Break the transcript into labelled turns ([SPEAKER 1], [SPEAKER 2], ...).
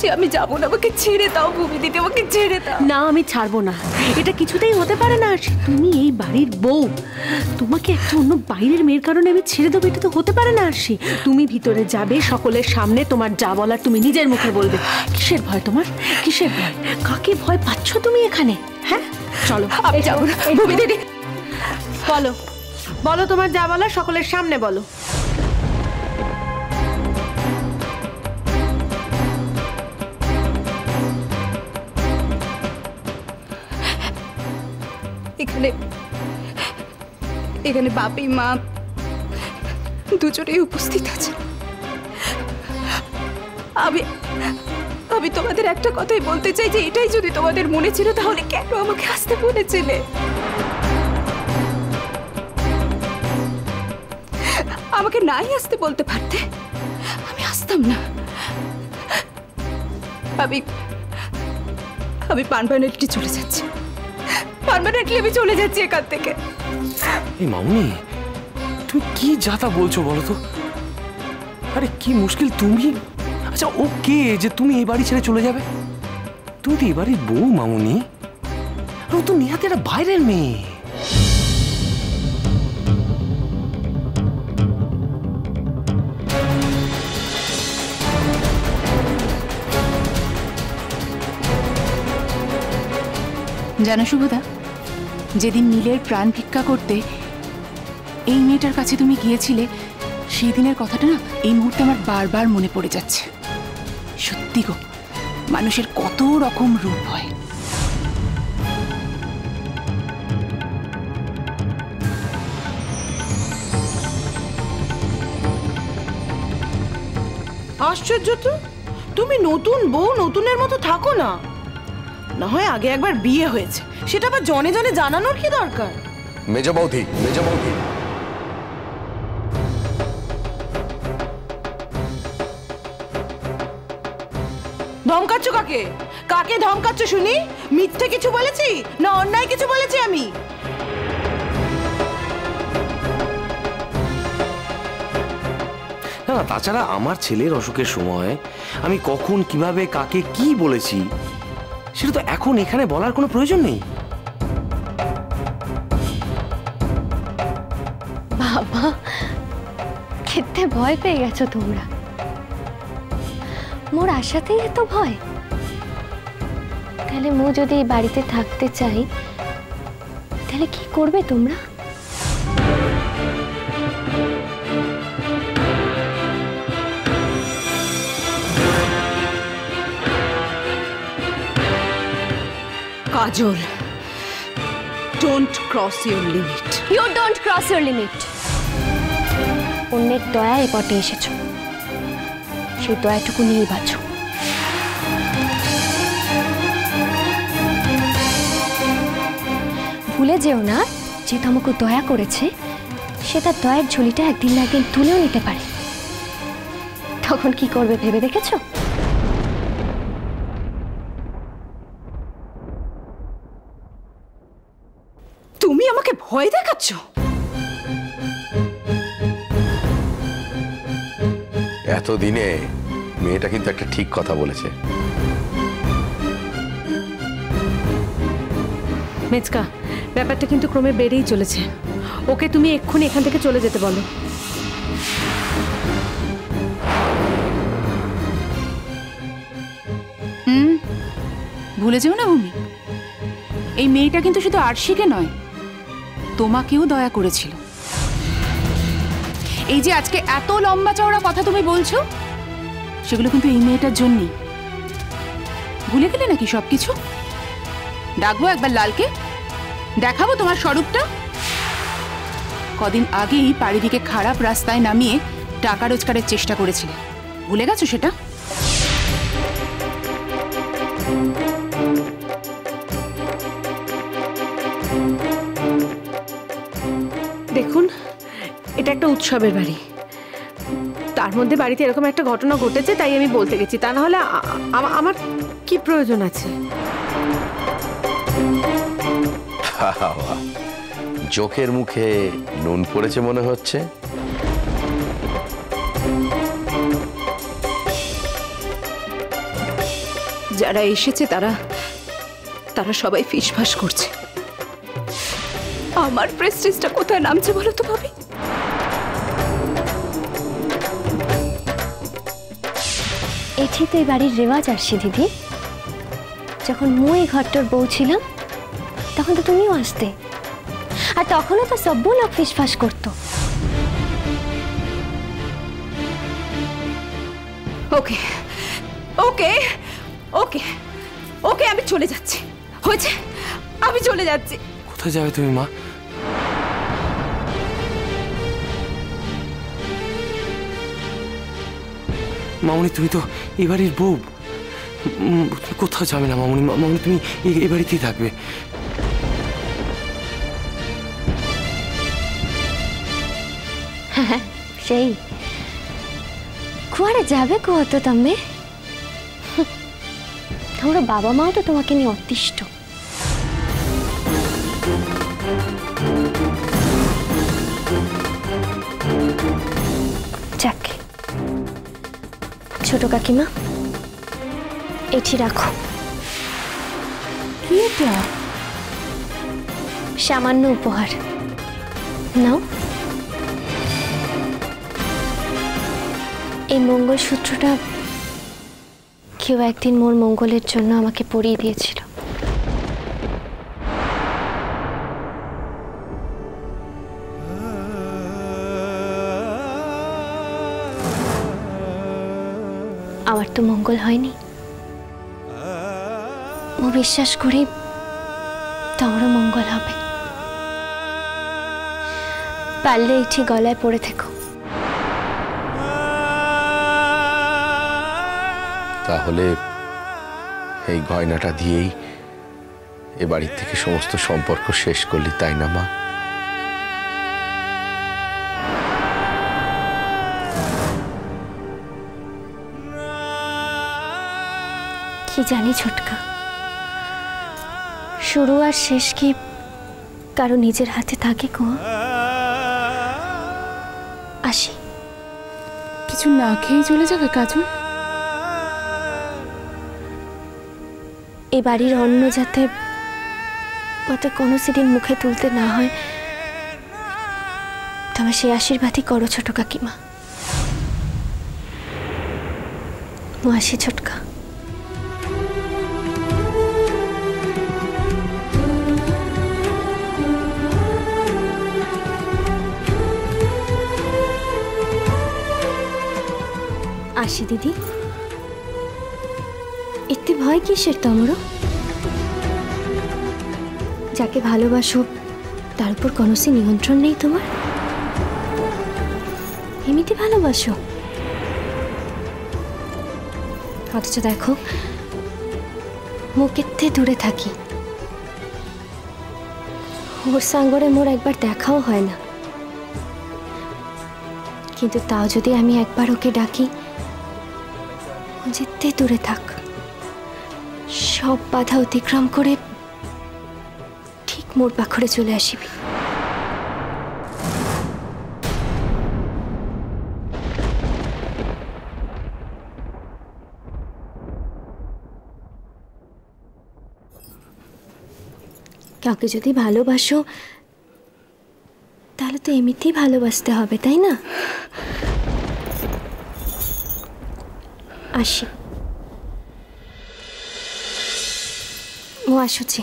[SPEAKER 1] বলছি আমি যাবো না, আমাকে ছেড়ে দাও ভূমি দিদি, আমাকে ছেড়ে দাও।
[SPEAKER 2] না, আমি ছাড়বো না, এটা কিছুতেই হতে পারে না। তুমি এই বাড়ির বউ, তোমাকে একটা অন্য বাইরের মেয়ের কারণে আমি ছেড়ে দেবো, এটা তো হতে পারে না। আরশি, তুমি ভিতরে যাবে, সকলের সামনে তোমার যা বলার তুমি নিজের মুখে বলবে। কিসের ভয় তোমার? কিসের ভয়? কাকে ভয় পাচ্ছ তুমি এখানে? হ্যাঁ, চলো।
[SPEAKER 1] আমি যাবো না ভূমি দিদি।
[SPEAKER 2] বলো বলো, তোমার যা বলার সকলের সামনে বলো।
[SPEAKER 1] এখানে বাপি মা দুজনেই উপস্থিত আছে। আমি তোমাদের একটা কথাই বলতে চাই যে এটাই যদি তোমাদের মনে ছিল তাহলে কেন আমাকে আসতে বলেছিলে? আমাকে নাই আসতে বলতে পারতে, আমি আসতাম না। আমি পার্মানেন্টলি চলে যাচ্ছি, পার্মানেন্টলি আমি চলে যাচ্ছি এখান থেকে।
[SPEAKER 3] এই মামুনি, তুমি কি যাতা বলছো বলো তো? আরে কি মুশকিল তুমি। আচ্ছা, ও কে যে তুমি এই বাড়ি ছেড়ে চলে যাবে? তুমি তো এই বাড়ির বউ মামুনি, আর ও তো নিহাতে একটা বাইরের মেয়ে।
[SPEAKER 4] জানো শুভদা, যেদিন নীলের প্রাণ ভিক্ষা করতে এই মেয়েটার কাছে তুমি গিয়েছিলে, সেই দিনের কথাটা না এই মুহূর্তে আমার বারবার মনে পড়ে যাচ্ছে। সত্যি গো, মানুষের কত রকম রূপ হয়।
[SPEAKER 2] আশ্চর্য তো, তুমি নতুন বউ নতুনের মতো থাকো না। না হয় আগে একবার বিয়ে হয়েছে, সেটা আবার জনে জনে জানানোর কি দরকার?
[SPEAKER 5] মেজ বৌদি, মেজ বৌদি,
[SPEAKER 2] ধমকাচ্ছ কাকে? কাকে ধমকাচ্ছ শুনি? মিথ্যে কিছু বলেছি না অন্যায় কিছু বলেছি আমি?
[SPEAKER 3] না, তাছাড়া আমার ছেলের অসুখের সময় আমি কখন কিভাবে কাকে কি বলেছি সেটা তো এখন এখানে বলার কোনো প্রয়োজন নেই।
[SPEAKER 6] বাবা, খেতে ভয় পেয়ে গেছো তোমরা? মোর আশাতেই এত ভয়? তাহলে মো যদি এই বাড়িতে থাকতে চাই তাহলে কি করবে তোমরা?
[SPEAKER 1] Kajal, don't cross your limit.
[SPEAKER 6] You don't cross your limit. অন্যের দয়ায় পটে এসেছো, সেই দয়াটুকু নিয়ে বাঁচো। ভুলে যেও না, যে তোমাকে দয়া করেছে সে তার দয়ার ঝুলিটা একদিন না একদিন তুলেও নিতে পারে। তখন কি করবে ভেবে দেখেছো?
[SPEAKER 1] তুমি আমাকে ভয় দেখাচ্ছ?
[SPEAKER 5] এতদিনে মেয়েটা কিন্তু একটা ঠিক কথা বলেছে।
[SPEAKER 2] মেচকা, ব্যাপারটা কিন্তু ক্রমে বেড়েই চলেছে। ওকে তুমি এক্ষুনি এখান থেকে চলে যেতে বলো।
[SPEAKER 4] ভুলে যেও না ভূমি, এই মেয়েটা কিন্তু শুধু আরশিকে নয়, তোমাকেও দয়া করেছিল। এই যে আজকে এত লম্বা চওড়া কথা তুমি বলছো, সেগুলো কিন্তু এই মেয়েটার জন্যই। ভুলে গেলে নাকি সবকিছু? ডাকবো একবার লালকে, দেখাবো তোমার স্বরূপটা। কদিন আগেই পারিদিকে খারাপ রাস্তায় নামিয়ে টাকা রোজগারের চেষ্টা করেছিলে, ভুলে গেছো সেটা?
[SPEAKER 2] দেখুন, এটা একটা উৎসবের বাড়ি, তার মধ্যে বাড়িতে এরকম একটা ঘটনা ঘটেছে তাই আমি বলতে গেছি, তা না হলে আমার কি প্রয়োজন আছে?
[SPEAKER 5] চোখের মুখে নুন পড়েছে মনে হচ্ছে।
[SPEAKER 1] যারা এসেছে তারা তারা সবাই ফিসফাস করছে। আমার প্রেস্টিজটা কোথায় নামছে বলো তো ভাবি?
[SPEAKER 6] এটি তো এই বাড়ির রেওয়াজ আসছে দিদি। যখন মুই এই ঘরটার বউ ছিলাম তখন তো তুমিও আসতে, আর তখনও তো সব লোক ফিসফাস করতো।
[SPEAKER 1] ওকে ওকে ওকে ওকে, আমি চলে যাচ্ছি, হয়েছে, আমি চলে যাচ্ছি।
[SPEAKER 3] কোথায় যাবে তুমি মা? মামনি তুমি তো এই বাড়ির বউ, কোথাও যাবে না মামনি। মামনি তুমি এই বাড়িতেই থাকবে।
[SPEAKER 6] সেই কুয়ারে যাবে কো তো তুমি? তোমার বাবা মাও তো তোমাকে নিয়ে অতিষ্ঠ। যাক, ছোট কাকিমা এটি রাখো।
[SPEAKER 4] কি এটা?
[SPEAKER 6] সামান্য উপহার নাও। এই মঙ্গলসূত্রটা কেউ একদিন মোর মঙ্গলের জন্য আমাকে পরিয়ে দিয়েছিল। আমার তো মঙ্গল হয়নি, ও বিশ্বাস করি তোমারও মঙ্গল হবে। পারলে এটি গলায় পড়ে থেকো।
[SPEAKER 5] তাহলে এই গয়নাটা দিয়েই এ বাড়ির থেকে সমস্ত সম্পর্ক শেষ করলি, তাই না মা?
[SPEAKER 6] কি জানি ছোটকা, শুরু আর শেষ কি কারো নিজের হাতে থাকে গো। আসি।
[SPEAKER 4] কিছু না খেয়ে চলে যাবে কাজল?
[SPEAKER 6] এই বাড়ির অন্ন যাতে কোনো সেদিন মুখে তুলতে না হয়, তবে সেই আশীর্বাদই করো ছোট কাকিমা। আসি ছোটকা। আসি দিদি। এতে ভয় কিসের তোমরা? যাকে ভালোবাসো তার উপর কোনো নিয়ন্ত্রণ নেই তোমার? এমনিতে ভালোবাসো, অথচ দেখো মুখেতে দূরে থাকি, ওর সাঙ্গরে মোর একবার দেখাও হয় না, কিন্তু তাও যদি আমি একবার ওকে ডাকি, যেতে দূরে থাক, সব বাধা অতিক্রম করে ঠিক মোর পাখরে চলে আসিবি। কাউকে যদি ভালোবাসো তাহলে তো এমনিতেই ভালোবাসতে হবে, তাই না? আসি। ও আসুছি।